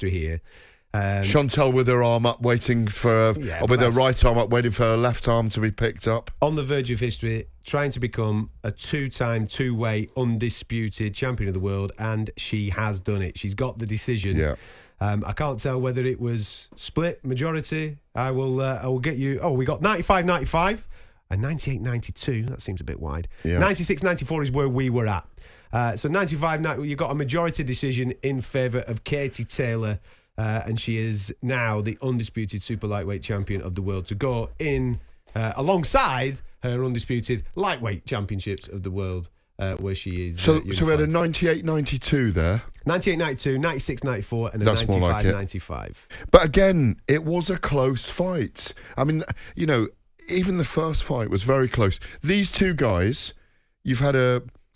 history here. Chantelle with her arm up, waiting for, or with her right arm up, waiting for her left arm to be picked up. On the verge of history, trying to become a two-time, two-way, undisputed champion of the world, and she has done it. She's got the decision. Yeah. I can't tell whether it was split, majority. I will get you... Oh, we got 95-95 and 98-92. That seems a bit wide. Yeah. 96-94 is where we were at. So 95, you got a majority decision in favour of Katie Taylor, and she is now the undisputed super lightweight champion of the world to go in alongside her undisputed lightweight championships of the world, where she is. So we had a 98-92 there. 98-92, 96-94, and a 95-95. But again, it was a close fight. I mean, you know, even the first fight was very close. These two guys, you've had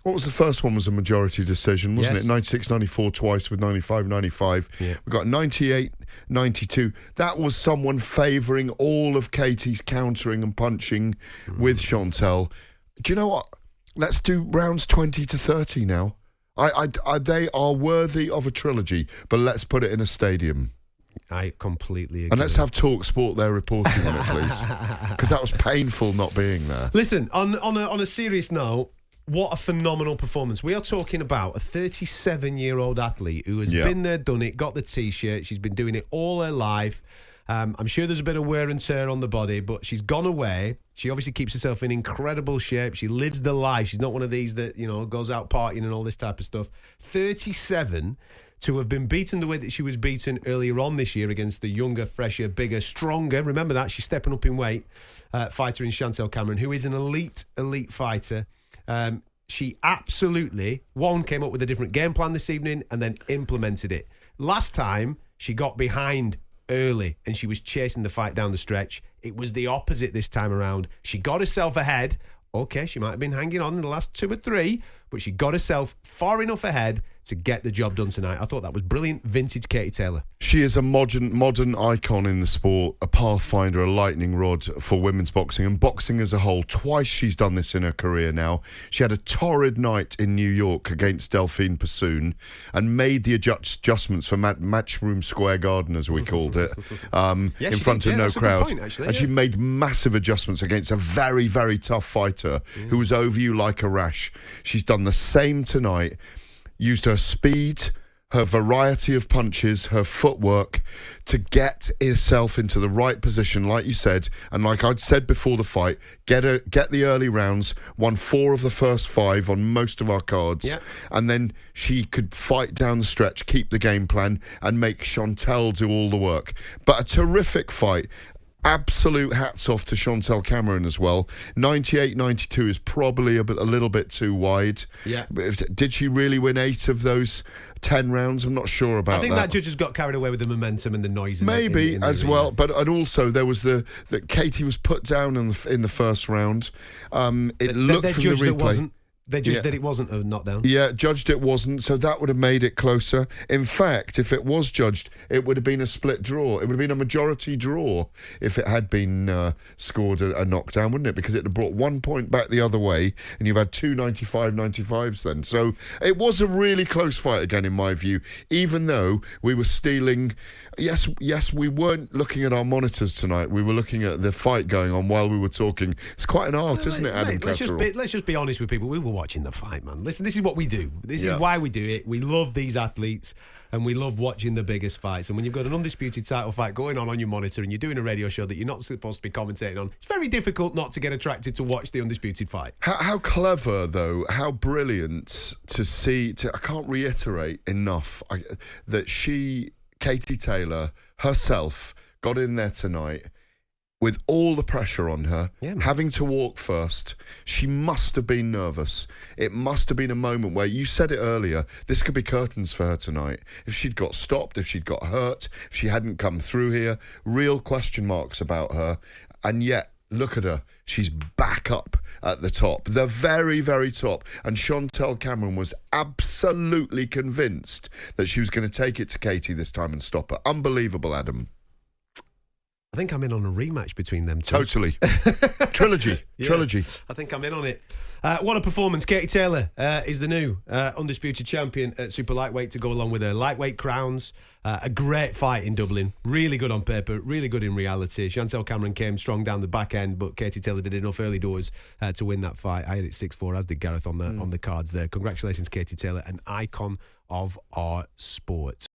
what was the first one? Was a majority decision, wasn't it? 96-94 twice with 95-95. Yeah. We got 98-92. That was someone favouring all of Katie's countering and punching with Chantelle. Do you know what? Let's do rounds 20 to 30 now. They are worthy of a trilogy, but let's put it in a stadium. I completely agree. And let's have talkSPORT there reporting on it, please, because that was painful not being there. Listen, on a serious note, what a phenomenal performance. We are talking about a 37-year-old athlete who has been there, done it, got the T-shirt. She's been doing it all her life. I'm sure there's a bit of wear and tear on the body, but she's gone away. She obviously keeps herself in incredible shape. She lives the life. She's not one of these that, you know, goes out partying and all this type of stuff. 37, to have been beaten the way that she was beaten earlier on this year against the younger, fresher, bigger, stronger, remember that, she's stepping up in weight, fighter in Chantelle Cameron, who is an elite fighter. She absolutely, came up with a different game plan this evening and then implemented it. Last time, she got behind early and she was chasing the fight down the stretch. It was the opposite this time around. She got herself ahead. Okay, she might have been hanging on in the last 2 or 3, but she got herself far enough ahead to get the job done tonight. I thought that was brilliant, vintage Katie Taylor. She is a modern icon in the sport, a pathfinder, a lightning rod for women's boxing and boxing as a whole. Twice she's done this in her career now. She had a torrid night in New York against Delphine Pursoon and made the adjustments for Matchroom Square Garden, as we called it, in front of no crowd. And she made massive adjustments against a very, very tough fighter who was over you like a rash. She's done the same tonight. Used her speed, her variety of punches, her footwork to get herself into the right position, like you said. And like I'd said before the fight, get the early rounds, won 4 of the first 5 on most of our cards. Yeah. And then she could fight down the stretch, keep the game plan, and make Chantelle do all the work. But a terrific fight. Absolute hats off to Chantelle Cameron as well. 98-92 is probably a little bit too wide. Yeah. Did she really win 8 of those 10 rounds? I'm not sure about that. I think that judge has got carried away with the momentum and the noise. Maybe as well, but also there was that Katie was put down in the first round. It looked from the replay. They judged that it wasn't a knockdown. Yeah, judged it wasn't, so that would have made it closer. In fact, if it was judged, it would have been a split draw. It would have been a majority draw if it had been scored a knockdown, wouldn't it? Because it would have brought 1 point back the other way, and you've had 2 95-95s then. So it was a really close fight again, in my view, even though we were stealing... Yes, we weren't looking at our monitors tonight. We were looking at the fight going on while we were talking. It's quite an art, isn't it, Adam Catterall? Let's just be honest with people. We were watching the fight, man. Listen, this is what we do. This is why we do it. We love these athletes and we love watching the biggest fights. And when you've got an undisputed title fight going on your monitor and you're doing a radio show that you're not supposed to be commentating on, it's very difficult not to get attracted to watch the undisputed fight. How clever, though, how brilliant to see. I can't reiterate enough that Katie Taylor herself got in there tonight with all the pressure on her, having to walk first. She must have been nervous. It must have been a moment where, you said it earlier, this could be curtains for her tonight. If she'd got stopped, if she'd got hurt, if she hadn't come through here, real question marks about her. And yet, look at her. She's back up at the top, the very, very top. And Chantelle Cameron was absolutely convinced that she was going to take it to Katie this time and stop her. Unbelievable, Adam. think I'm in on a rematch between them two. Totally. Trilogy. I think I'm in on it. What a performance. Katie Taylor is the new undisputed champion at super lightweight to go along with her lightweight crowns. A great fight in Dublin. Really good on paper, really good in reality. Chantelle Cameron came strong down the back end, but Katie Taylor did enough early doors to win that fight. I had it 6-4, as did Gareth on the cards there. Congratulations, Katie Taylor, an icon of our sport.